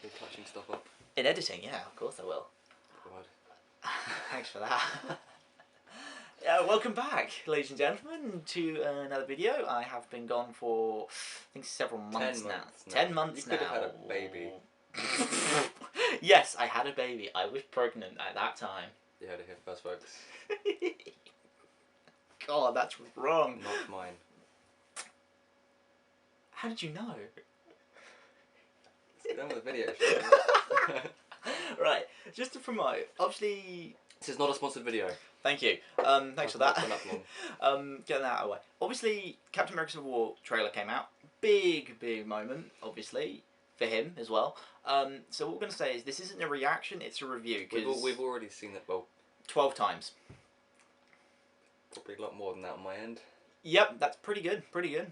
You're touching stuff up. In editing, yeah, of course I will. God. Thanks for that. Welcome back, ladies and gentlemen, to another video. I have been gone for, I think, several months 10 now. months 10 months now. You could have had a baby. Yes, I had a baby. I was pregnant at that time. You heard it here first, folks. God, that's wrong. Not mine. How did you know? It's done with the video. Right, just to promote, obviously... This is not a sponsored video. Thank you. Thanks for that. Long. Getting that out of the way. Obviously, Captain America Civil War trailer came out. Big moment, obviously, for him as well. So what we're going to say is this isn't a reaction, it's a review. We've already seen that, well... 12 times. Probably a lot more than that on my end. Yep, that's pretty good.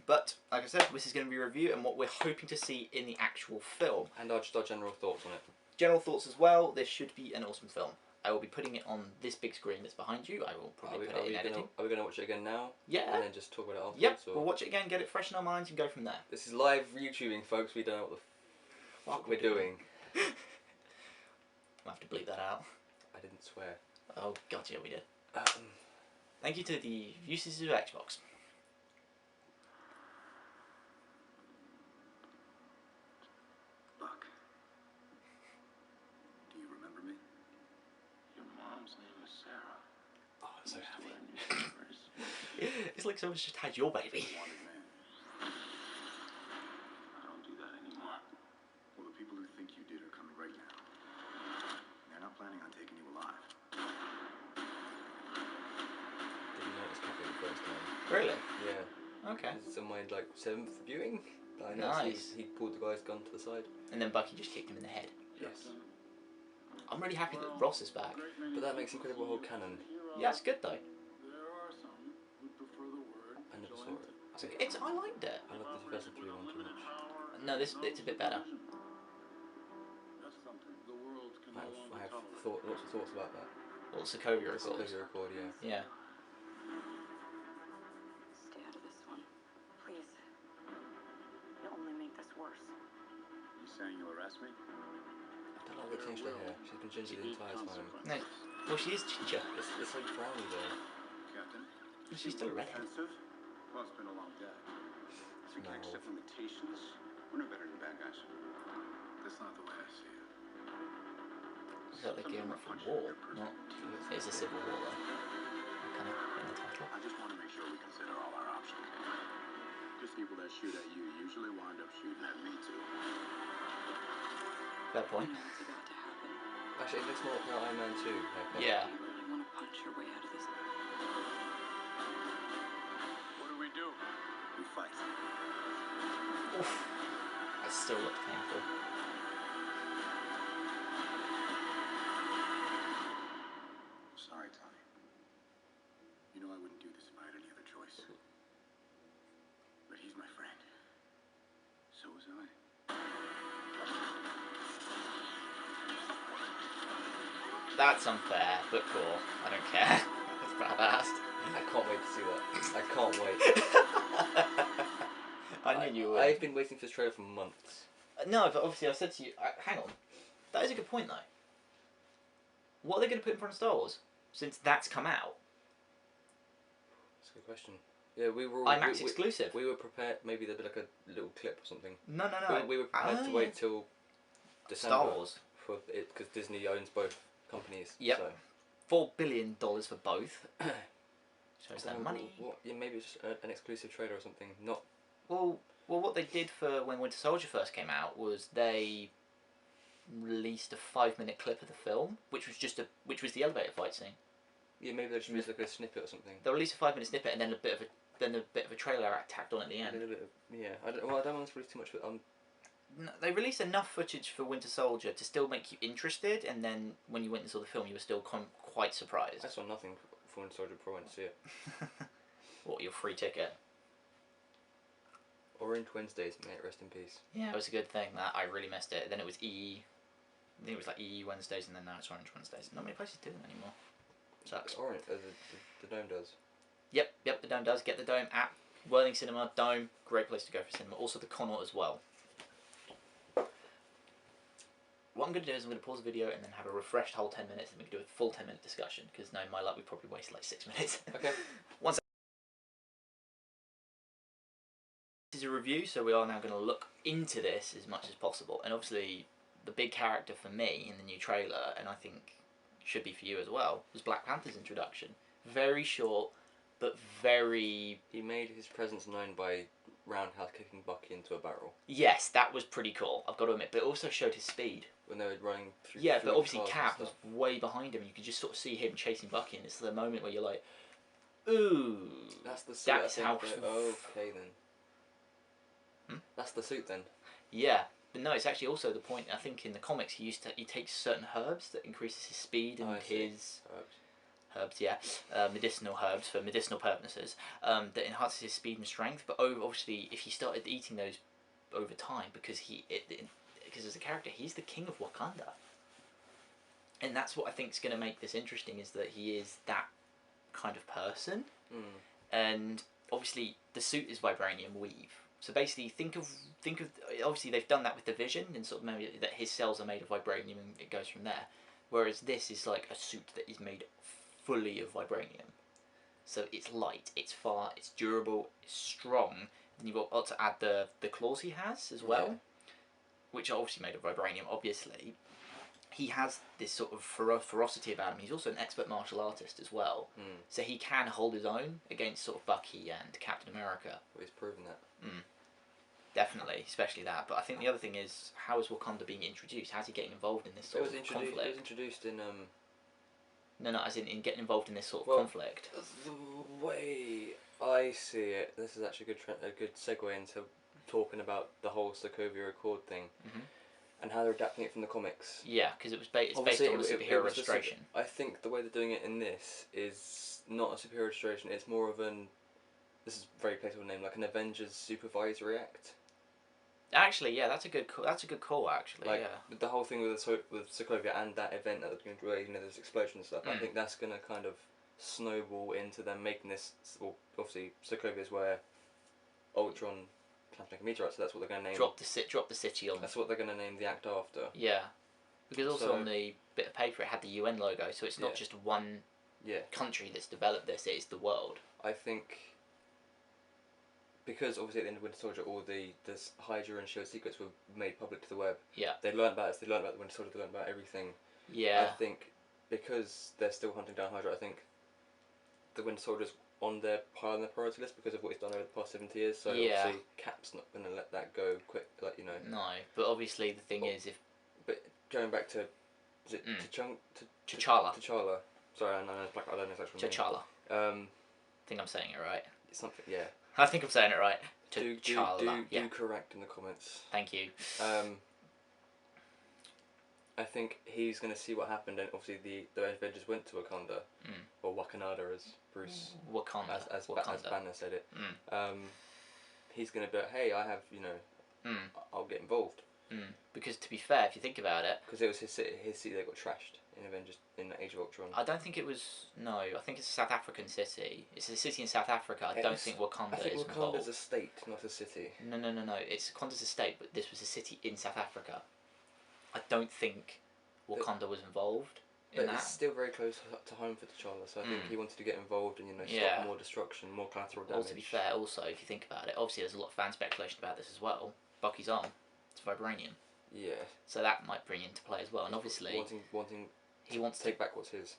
But, like I said, this is going to be a review and what we're hoping to see in the actual film. And just our general thoughts on it. General thoughts as well. This should be an awesome film. I will be putting it on this big screen that's behind you. I will probably put it in editing. Are we going to watch it again now? Yeah. And then just talk about it afterwards? Yep, we'll watch it again, get it fresh in our minds and go from there. This is live YouTubing, folks. We don't know what the fuck we're doing. I'll have to bleep that out. I didn't swear. Oh god, yeah, we did. Thank you to the uses of Xbox. Buck, do you remember me? Your mom's name is Sarah. Oh, I'm so happy. It's like someone's just had your baby. I don't do that anymore. Well, the people who think you did are coming right now. They're not planning on taking you alive. Didn't know it was happening the first time. Really? Yeah. Okay. This is on my, like, 7th viewing. I Nice. He pulled the guy's gun to the side. And then Bucky just kicked him in the head. Yes. I'm really happy that Ross is back. But that makes Incredible Hulk canon. Yeah, it's good though. There are some who prefer the word. I never saw it. I liked it. I love the 2003 one too much. No, it's a bit better. That's something the world can I no longer have tolerate. lots of thoughts about that. Well, Sokovia It's Accords. Sokovia Accord, yeah. Yeah. Stay out of this one, please. You'll only make this worse. You saying you'll arrest me? I don't like the changed her hair. She's been ginger the entire time. No, well, she is ginger. It's like brownie though. Captain? She's still a redhead. Defensive? Well, it's been a long day. So we can't accept limitations. We're no better than bad guys. That's not the way I see it. It's like they're gearing up for war, not... It's a civil war though. Kind of in the title. I just want to make sure we consider all our options. Just people that shoot at you usually wind up shooting at me too. Fair point. You know what's about to happen. Actually, it looks more like Iron Man 2 haircut. Yeah. You really want to punch your way out of this. What do we do? We fight. Oof. That still looks painful. Sorry, Tony. You know I wouldn't do this if I had any other choice. But he's my friend. So was I. That's unfair, but cool. I don't care. That's badass. I can't wait to see that. I can't wait. I knew you would. I've been waiting for this trailer for months. No, but obviously I said to you... hang on. That is a good point, though. What are they going to put in front of Star Wars? Since that's come out. That's a good question. Yeah, we were... IMAX exclusive. We were prepared... Maybe there'd be like a little clip or something. No. We were prepared to wait till December. Star Wars. For it, because Disney owns both companies. Yep. So. $4 billion for both. Shows their money. Yeah, maybe it's an exclusive trailer or something. Not... Well, what they did for when Winter Soldier first came out was they released a 5-minute clip of the film, which was the elevator fight scene. Yeah, maybe they just used like a snippet or something. They released a 5-minute snippet and then a bit of a trailer tacked on at the end. A little bit of, yeah. I don't want to release too much, but No, they released enough footage for Winter Soldier to still make you interested, and then when you went and saw the film, you were still quite surprised. I saw nothing for Winter Soldier before I went to see it. What, your free ticket? Orange Wednesdays, mate, rest in peace. Yeah, it was a good thing that I really missed it. Then it was EE. I think it was like EE Wednesdays, and then now it's Orange Wednesdays. Not many places do them anymore. Sucks. Orange, the Dome does. Yep, the Dome does. Get the Dome at Worthing Cinema, Dome, great place to go for cinema. Also the Connaught as well. what I'm going to do is I'm going to pause the video and then have a refreshed whole 10 minutes, and we can do a full 10-minute discussion, because knowing my luck, we probably wasted like 6 minutes. Okay. Once this is a review, so we are now going to look into this as much as possible. And obviously, the big character for me in the new trailer, and I think should be for you as well, was Black Panther's introduction. Very short, but very... He made his presence known by roundhouse kicking Bucky into a barrel. Yes, that was pretty cool, I've got to admit, but it also showed his speed. When they were running through. Yeah, through but obviously cars and Cap was stuff. way behind him, and you could just sort of see him chasing Bucky, and it's the moment where you're like, ooh. That's the suit. That's I how. think okay then. That's the suit then. Yeah, but no, it's actually also the point. I think in the comics he takes certain herbs that increases his speed and his herbs, yeah, medicinal herbs for medicinal purposes, that enhances his speed and strength. But obviously, if he started eating those over time, because because as a character, he's the king of Wakanda, and that's what I think is going to make this interesting, is that he is that kind of person. And obviously the suit is vibranium weave. So basically, think of obviously they've done that with the Vision, and sort of maybe that his cells are made of vibranium and it goes from there. Whereas this is like a suit that is made fully of vibranium. So it's light, it's far, it's durable, it's strong. And you've got to add the claws he has as well, which are obviously made of vibranium. Obviously, he has this sort of ferocity about him. He's also an expert martial artist as well, so he can hold his own against sort of Bucky and Captain America. Well, he's proven that. Definitely, especially that. But I think the other thing is, how is Wakanda being introduced? How's he getting involved in this sort of conflict? It was introduced in No, as in getting involved in this sort of conflict. The way I see it, this is actually a good segue into talking about the whole Sokovia Accord thing, and how they're adapting it from the comics. Yeah, because it's based on a superhero registration. I think the way they're doing it in this is not a superhero registration. It's more of an, this is a very placeholder name, like an Avengers Supervisory Act. Actually, yeah, that's a good call. Actually, like, yeah. The whole thing with Sokovia and that event that they're going to do, there's explosions and stuff. I think that's going to kind of snowball into them making this. Well, obviously, Sokovia is where Ultron plans to make a meteorite, so that's what they're going to name. Drop the city on. That's what they're going to name the act after. Yeah, because also on the bit of paper it had the UN logo, so it's not just one country that's developed this; it is the world. I think. Because obviously at the end of Winter Soldier, all the Hydra and Shield secrets were made public to the web. Yeah. They learned about us. They learned about the Winter Soldier. They learned about everything. Yeah. I think because they're still hunting down Hydra, I think the Winter Soldier's on their pile on their priority list because of what he's done over the past 70 years. So obviously Cap's not going to let that go quick. Like No, but obviously the thing is, if. But going back to, is it T'Challa. T'Challa. Sorry, I don't know his actual name. T'Challa. I think I'm saying it right. It's something. Yeah. I think I'm saying it right. Do correct in the comments. Thank you. I think he's going to see what happened, and obviously the Avengers went to Wakanda, or Wakanada as Bruce, Wakanda, as Banner said it. He's going to be like, hey, I have, I'll get involved. Because to be fair, if you think about it, because it was his city that got trashed in Avengers in Age of Ultron. I don't think it was. No, I think it's a South African city. It's a city in South Africa. I don't think Wakanda is involved. Wakanda's a state, not a city. No. It's Wakanda's a state, but this was a city in South Africa. I don't think Wakanda was involved in that. It's still very close to home for T'Challa, so I think he wanted to get involved and stop more destruction, more collateral damage. Well, to be fair, also if you think about it, obviously there's a lot of fan speculation about this as well. Bucky's arm, it's vibranium. Yeah. So that might bring into play as well, and obviously he wants to take back what's his.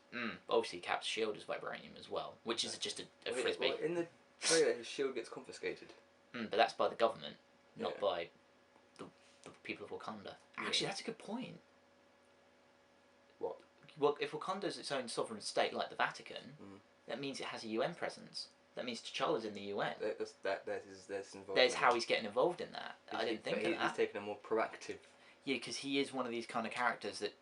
Obviously, Cap's shield is vibranium as well, which is just a frisbee. Well, in the trailer, his shield gets confiscated. But that's by the government, not by the people of Wakanda. Actually, that's a good point. What? Well, if Wakanda is its own sovereign state, like the Vatican, that means it has a UN presence. That means T'Challa's in the UN. There's involvement. There's how he's getting involved in that. I didn't think of that. He's taking a more proactive. Yeah, because he is one of these kind of characters that,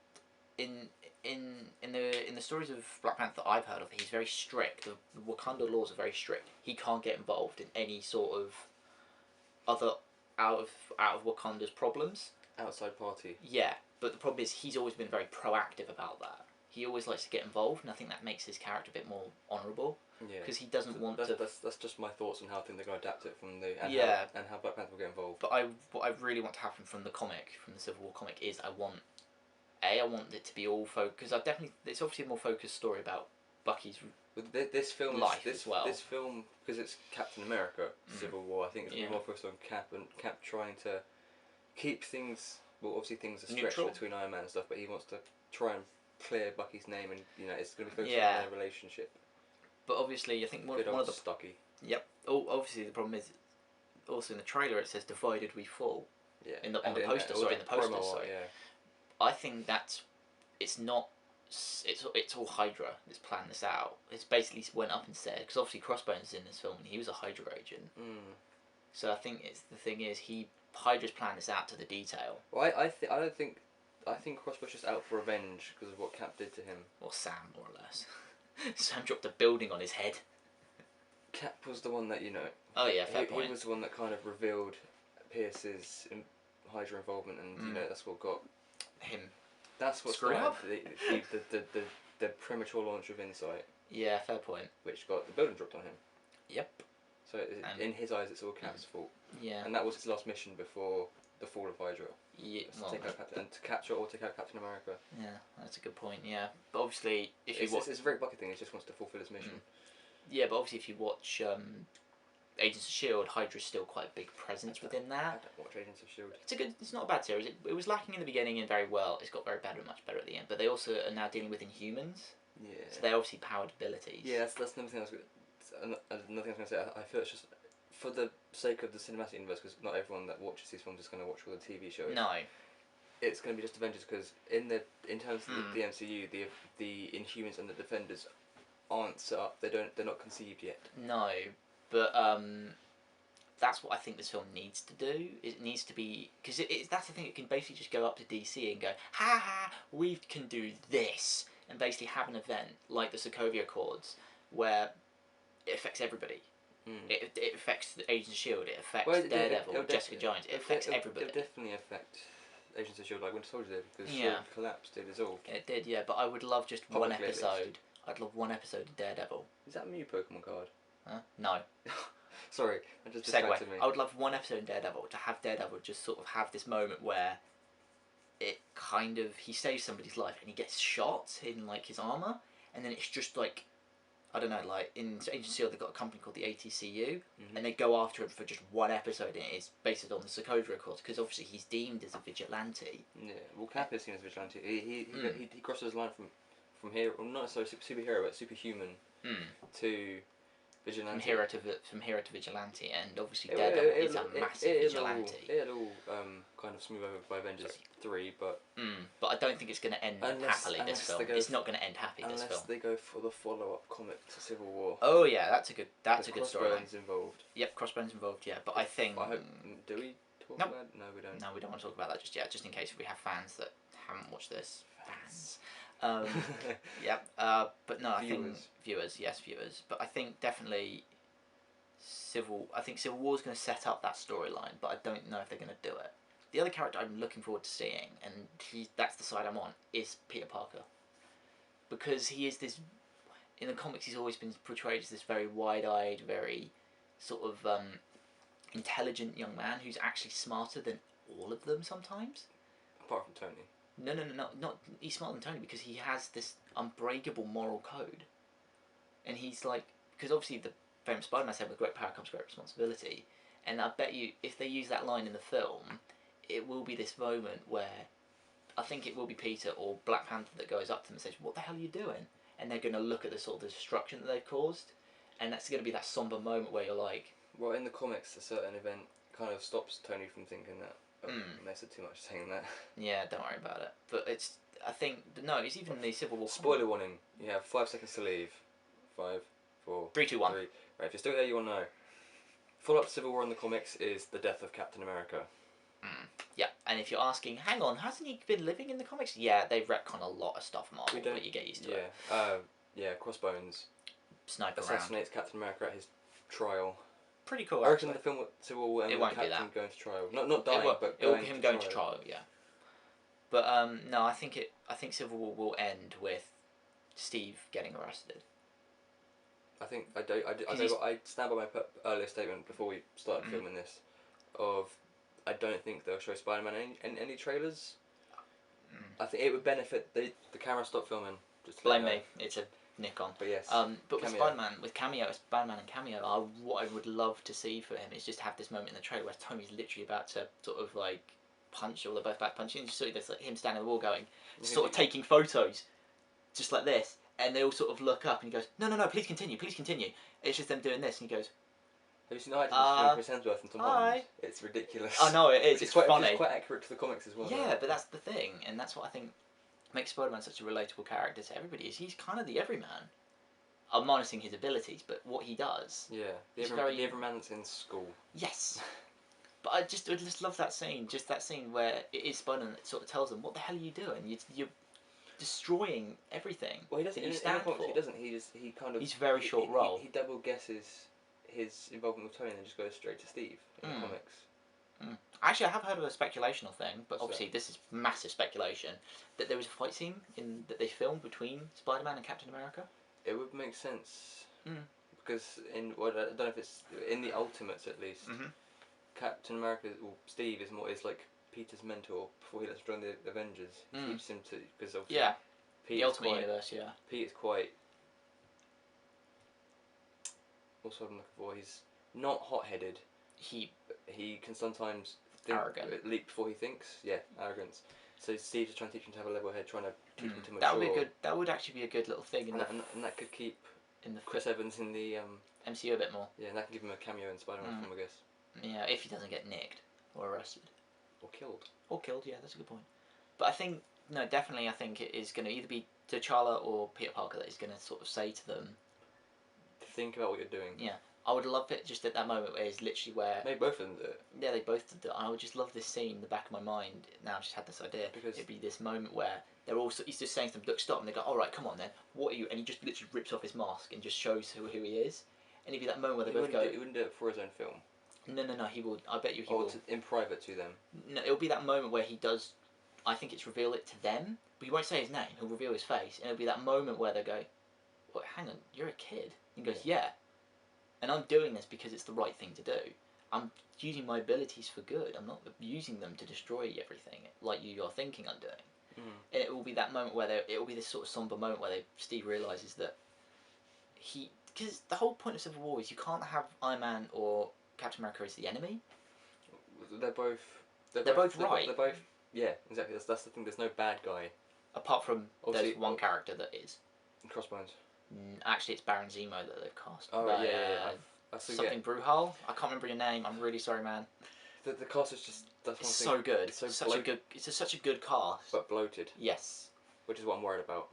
in the stories of Black Panther that I've heard of, he's very strict. The Wakanda laws are very strict. He can't get involved in any sort of other out of Wakanda's problems. Outside party. Yeah, but the problem is he's always been very proactive about that. He always likes to get involved, and I think that makes his character a bit more honourable. Yeah. Because he doesn't want to. That's just my thoughts on how I think they're going to adapt it from the how Black Panther will get involved. But what I really want to happen from the comic, from the Civil War comic, is I want I want it to be all focused. It's obviously a more focused story about Bucky's This film life is, as well. This film, because it's Captain America Civil War, I think it's more focused on Cap, and Cap trying to keep things. Well, obviously things are stretched Neutral. between Iron Man and stuff, but he wants to try and clear Bucky's name, and it's going to be focused on their relationship. But obviously, I think one of the Stocky. Yep. Oh, obviously the problem is also in the trailer it says "Divided we fall." Yeah. On the posters, in the posters. Sorry. Yeah. I think it's not. It's all Hydra that's planned this out. It's basically went up and said, because obviously Crossbones is in this film and he was a Hydra agent. So I think Hydra's planned this out to the detail. Well, I think Crossbone's just out for revenge because of what Cap did to him. Or Sam, more or less. Sam dropped a building on his head. Cap was the one that Oh yeah, fair point. He was the one that kind of revealed Pierce's Hydra involvement, and that's what got him. That's what Screw up. The premature launch of Insight. Yeah, fair point. Which got the building dropped on him. Yep. So in his eyes, it's all Cap's fault. Yeah. And that was his last mission before the fall of Hydra. Yeah. To capture or take out Captain America. Yeah, that's a good point. Yeah, but obviously, it's a very Bucky thing. He just wants to fulfill his mission. Yeah, but obviously, if you watch Agents of Shield, Hydra's still quite a big presence within that. I don't watch Agents of Shield. It's not a bad series. It was lacking in the beginning and very well. It's got very bad and much better at the end. But they also are now dealing with Inhumans. Yeah. So they're obviously powered abilities. Yeah, that's another thing I was going to say. I feel it's just for the sake of the cinematic universe, because not everyone that watches these films is going to watch all the TV shows. No. It's going to be just Avengers, because in terms of the MCU, the Inhumans and the Defenders aren't set up. They're not conceived yet. No, but that's what I think this film needs to do. It needs to be, because that's the thing. It can basically just go up to DC and go, ha ha, we can do this, and basically have an event like the Sokovia Accords where it affects everybody. It affects the Agents of Shield. It affects Daredevil, Jessica Jones. It affects everybody. It'll definitely affect Agents of Shield, like Winter Soldier did, because Shield collapsed, it dissolved. It did, yeah. But I would love just one episode. I'd love one episode of Daredevil. Is that a new Pokemon card? Huh? No. Sorry, that just Segue. distracted me. I would love one episode in Daredevil to have Daredevil just sort of have this moment where it kind of he saves somebody's life and he gets shot in like his armor, and then it's just like, I don't know, like in Agent of Shield they've got a company called the ATCU, and they go after him for just one episode, and it's based on the Sokovia Accords, because obviously he's deemed as a vigilante. Yeah, well, Cap is seen as a vigilante. He crosses the line from hero, well, not necessarily superhero, but superhuman to vigilante. From hero to vigilante, and obviously Daredevil is a massive vigilante. It'll kind of smooth over by Avengers 3, but I don't think it's going to end happily. This film, it's not going to end happy. This film, unless they go for the follow-up comic to Civil War. Oh yeah, that's a good story. Crossbones involved. Yep, Crossbones involved. Yeah, but I think. Do we talk about it? No, we don't. No, we don't want to talk about that just yet. Just in case we have fans that haven't watched this. Fans. Yep. But no, I think viewers. Yes, viewers. But I think definitely Civil War is going to set up that storyline, but I don't know if they're going to do it. The other character I'm looking forward to seeing, and that's the side I'm on, is Peter Parker. Because he is this, in the comics he's always been portrayed as this very wide-eyed, very sort of intelligent young man who's actually smarter than all of them sometimes. Apart from Tony. No, not he's smarter than Tony because he has this unbreakable moral code. And he's like, because obviously the famous Spider-Man said with great power comes great responsibility, and I bet you if they use that line in the film, it will be this moment where I think it will be Peter or Black Panther that goes up to him and says, "What the hell are you doing?" And they're going to look at the sort of destruction that they've caused, and that's going to be that somber moment where you're like... Well, in the comics, a certain event kind of stops Tony from thinking that. I said too much saying that. Yeah, don't worry about it. But it's... I think... No, it's even the Civil War... Spoiler warning. You have 5 seconds to leave. 5, 4... 3, 2, 1. 3. Right, if you're still there, you will know. Follow-up to Civil War in the comics is the death of Captain America. Yeah, and if you're asking, hang on, hasn't he been living in the comics? Yeah, they've retconned a lot of stuff, Marvel, but you get used to it. Yeah, Crossbones Sniper assassinates Captain America at his trial. Pretty cool, I reckon the film Civil War will end with Captain going to trial. Not dying, but going to trial, yeah. But no, I think Civil War will end with Steve getting arrested. I think I stand by my earlier statement before we started filming this. I don't think they'll show Spider-Man in any trailers. I think it would benefit the camera stop filming. Just to Blame let you me, it's a Nikon. But yes. But with Cameo. Spider-Man and Cameo, what I would love to see for him is just have this moment in the trailer where Tony's literally about to sort of like punch, or they're both back punching, and you see there's like him standing on the wall going, sort of taking photos, just like this, and they all sort of look up and he goes, no, please continue. It's just them doing this, and he goes, Have you seen the Hydra Chris Hemsworth and Tom Holland? It's ridiculous. I know it is. It's It's funny. It's quite accurate to the comics as well. Yeah, though. but that's the thing, and that's what I think makes Spider-Man such a relatable character to everybody. Is he's kind of the everyman. I'm minusing his abilities, but what he does. Yeah, the everyman that's in school. Yes. But I just love that scene. Just that scene where it is Spider-Man that sort of tells them, "What the hell are you doing? You're destroying everything." Well, he doesn't. That you In stand the comics, for. he doesn't. He kind of. He's very short role. He double guesses his involvement with Tony and then just goes straight to Steve in the comics. Actually, I have heard of a speculational thing, but What's obviously this is massive speculation, that there was a fight scene that they filmed between Spider-Man and Captain America. It would make sense because I don't know if it's in the Ultimates at least. Captain America, or Steve, is like Peter's mentor before he lets him join the Avengers. He teaches him to, because obviously The Ultimate Universe, yeah. Peter's quite. Also, I'm looking for. He's not hot-headed. He can sometimes Arrogant. leap before he thinks. Yeah, arrogance. So Steve's trying to teach him to have a level head, trying to teach him to mature. That would be good. That would actually be a good little thing and that could keep in the Chris Evans in the MCU a bit more. Yeah, and that can give him a cameo in Spider-Man film, I guess. Yeah, if he doesn't get nicked or arrested or killed. Yeah, that's a good point. But I think definitely, I think it is going to either be T'Challa or Peter Parker that is going to sort of say to them, think about what you're doing. Yeah. I would love it just at that moment where it's literally where... Maybe both of them do it. Yeah, they both did it. I would just love this scene in the back of my mind. Now I've just had this idea. Because it'd be this moment where he's just saying to them, look, stop. And they go, all right, come on then. What are you? And he just literally rips off his mask and just shows who he is. And it'd be that moment where they both go... He wouldn't do it for his own film. No, he will. I bet you he will. In private to them. No, it'll be that moment where he does... I think it's reveal it to them. But he won't say his name. He'll reveal his face. And it'll be that moment where they go, well, hang on, you're a kid. And he goes, yeah. And I'm doing this because it's the right thing to do. I'm using my abilities for good. I'm not using them to destroy everything like you're thinking I'm doing. And it will be that moment where it will be this sort of somber moment where Steve realises that because the whole point of Civil War is you can't have Iron Man or Captain America as the enemy. They're both right. They're both. Yeah, exactly. That's the thing. There's no bad guy. Apart from there's one character that is. Crossbones. Actually, it's Baron Zemo that they've cast. Oh, yeah. Something Bruhal. I can't remember your name. I'm really sorry, man. The cast is just... That's it's so good. It's such a good cast. But bloated. Yes. Which is what I'm worried about.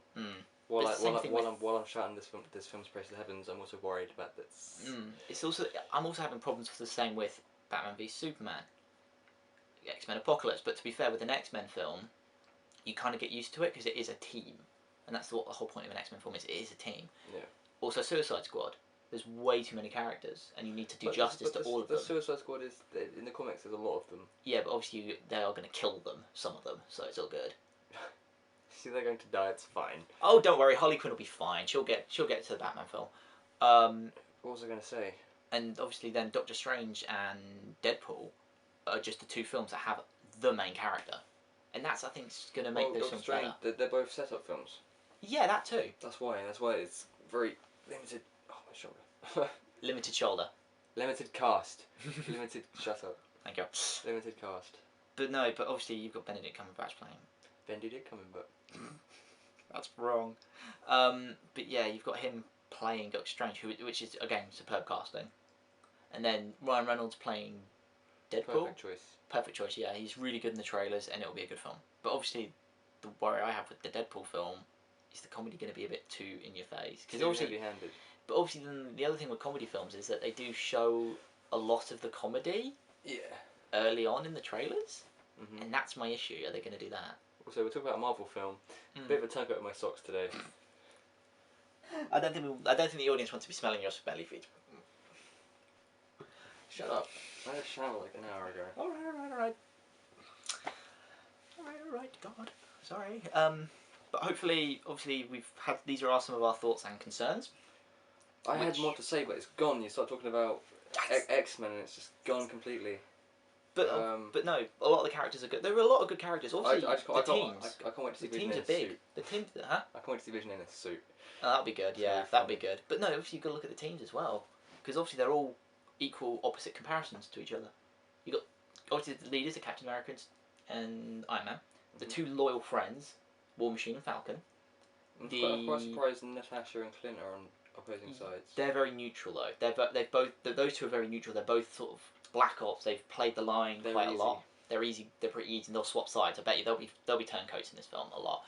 While I'm shouting this film's praise to the heavens, I'm also worried about this. I'm also having problems with the same with Batman v Superman, X-Men Apocalypse. But to be fair, with an X-Men film, you kind of get used to it because it is a team. And that's what the whole point of an X-Men film is. It is a team. Yeah. Also, Suicide Squad. There's way too many characters, and you need to do justice to all of them. The Suicide Squad is in the comics. There's a lot of them. Yeah, but obviously they are going to kill them. Some of them, so it's all good. See, they're going to die. It's fine. Oh, don't worry. Harley Quinn will be fine. She'll get to the Batman film. What was I going to say? And obviously, then Doctor Strange and Deadpool are just the two films that have the main character, and that's I think going to make those films better. They're both setup films. Yeah, that too. That's why it's very limited. Oh, my shoulder. Limited shoulder. Limited cast. Limited. Shut up. Thank you. Limited cast. But no, but obviously you've got Benedict Cumberbatch playing. Benedict Cumberbatch. That's wrong. But yeah, you've got him playing Doctor Strange, which is again superb casting, and then Ryan Reynolds playing Deadpool. Perfect choice. Yeah, he's really good in the trailers, and it'll be a good film. But obviously, the worry I have with the Deadpool film is the comedy going to be a bit too in your face? Because obviously, heavy-handed. But obviously, then the other thing with comedy films is that they do show a lot of the comedy. Yeah. Early on in the trailers, and that's my issue. Are they going to do that? Also, we're talking about a Marvel film. Bit of a tug out of my socks today. I don't think the audience wants to be smelling your belly feet. Shut up! I had a shower like an hour ago. All right. God, sorry. But hopefully, obviously, these are some of our thoughts and concerns. I had more to say, but it's gone. You start talking about X-Men, and it's just gone completely. But no, a lot of the characters are good. There are a lot of good characters. Obviously, I the teams. I can't wait to see The Vision teams in are a big. suit. The teams, huh? I can't wait to see Vision in a suit. Oh, that'd be good. It's Yeah, really that'd be fun. good. But no, obviously you've got to look at the teams as well, because obviously they're all equal, opposite comparisons to each other. You got obviously the leaders are Captain America and Iron Man. The two loyal friends, War Machine and Falcon. I'm quite surprised Natasha and Clint are on opposing sides. They're very neutral though. They've both those two are very neutral. They're both sort of black ops. They've played the line quite a lot. They're easy. They're pretty easy, and they'll swap sides. I bet you they'll be turncoats in this film a lot.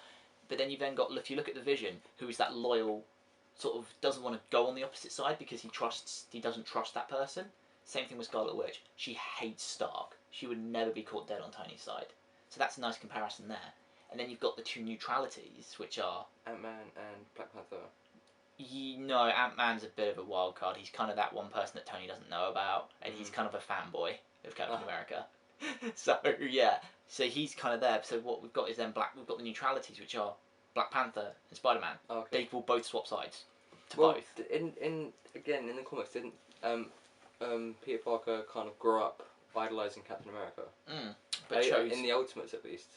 But then you've then got, if you look at the Vision, who is that loyal, sort of doesn't want to go on the opposite side because he doesn't trust that person. Same thing with Scarlet Witch. She hates Stark. She would never be caught dead on Tony's side. So that's a nice comparison there. And then you've got the two neutralities, which are AntMan and Black Panther. No, AntMan's a bit of a wild card. He's kind of that one person that Tony doesn't know about, and he's kind of a fanboy of Captain America. So yeah, so he's kind of there. So what we've got is then we've got the neutralities, which are Black Panther and Spider-Man. Okay. They will both swap sides to well, both. In the comics, didn't Peter Parker kind of grow up idolising Captain America? But chose in the Ultimates at least.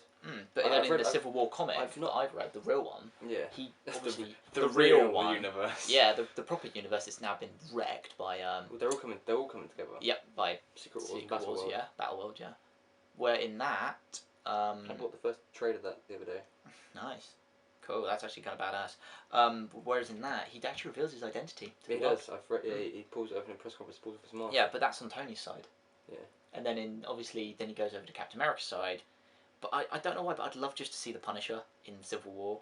But then in the Civil War comic that I've read, the real one, yeah, he that's obviously the real real one universe. Yeah, the proper universe has now been wrecked by Well, they're all coming together. Yep, by Secret Wars, Battleworld. yeah, Battleworld, yeah. Where in that, I bought the first trade of that the other day. Nice, cool. That's actually kind of badass. Whereas in that, he actually reveals his identity to the world. Does. I've read. Yeah, he pulls it over in a press conference. Pulls off his mask. Yeah, but that's on Tony's side. Yeah. And then then he goes over to Captain America's side. But I don't know why, but I'd love just to see the Punisher in Civil War.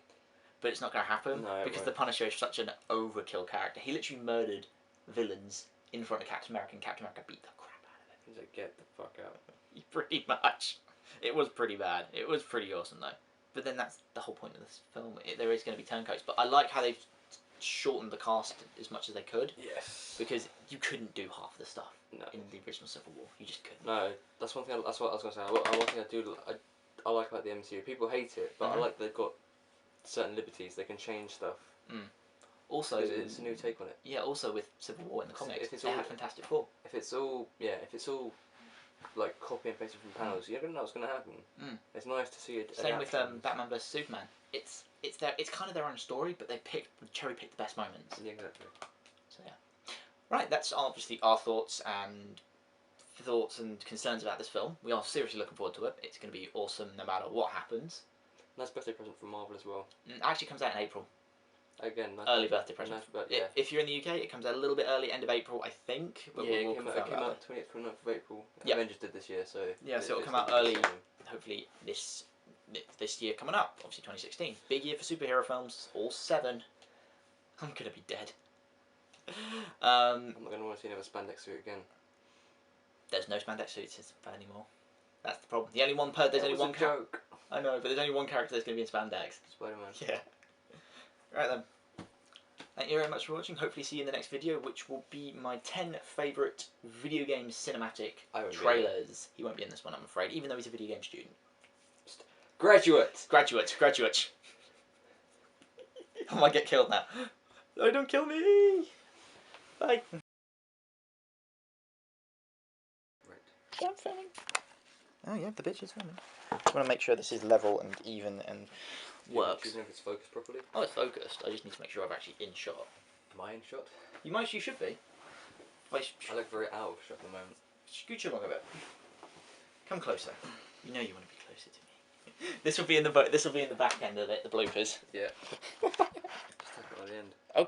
But it's not going to happen because the Punisher is such an overkill character. He literally murdered villains in front of Captain America, and Captain America beat the crap out of him. He's like, get the fuck out. Pretty much. It was pretty bad. It was pretty awesome though. But then that's the whole point of this film. There is going to be turncoats. But I like how they've shortened the cast as much as they could. Yes. Because you couldn't do half the stuff No. in the original Civil War. You just couldn't. No, that's one thing. That's what I was gonna say. One thing I do. I like about the MCU. People hate it, but I like they've got certain liberties. They can change stuff. Also, it's a new take on it. Yeah. Also with Civil War in the comics, if it's they all, had Fantastic Four. If it's all like copy and pasted from panels, you never know what's gonna happen. It's nice to see it. Same with Batman vs Superman. It's kind of their own story, but they cherry picked the best moments. Yeah, exactly. So yeah. Right. That's obviously our thoughts and concerns about this film. We are seriously looking forward to it. It's going to be awesome no matter what happens. Nice birthday present from Marvel as well. It actually comes out in April. Again, nice early birthday present. Yeah. If you're in the UK, it comes out a little bit early, end of April, I think. But yeah, we'll it came out 28th, 29th of April. Yep. Avengers did this year, so yeah, so it'll come out early. Hopefully this year coming up. Obviously 2016, big year for superhero films. All 7. I'm gonna be dead. I'm not gonna want to see another spandex suit again. There's no spandex suits anymore. That's the problem. The only one there's only one joke. I know, but there's only one character that's going to be in spandex. Spider-Man. Yeah. Right then. Thank you very much for watching. Hopefully see you in the next video, which will be my 10 favourite video game cinematic trailers. He won't be in this one, I'm afraid, even though he's a video game student. Graduate! Graduate. I might get killed now. No, don't kill me! Bye. Yeah, I'm filming. Oh yeah, the bitch is filming. I want to make sure this is level and even and works. Do you know if it's focused properly? Oh, it's focused. I just need to make sure I'm actually in shot. Am I in shot? You should be. I look very out of shot at the moment. Scooch along a bit. Come closer. You know you want to be closer to me. This will be in the back end of it, the bloopers. Yeah. Just take it at the end. Okay.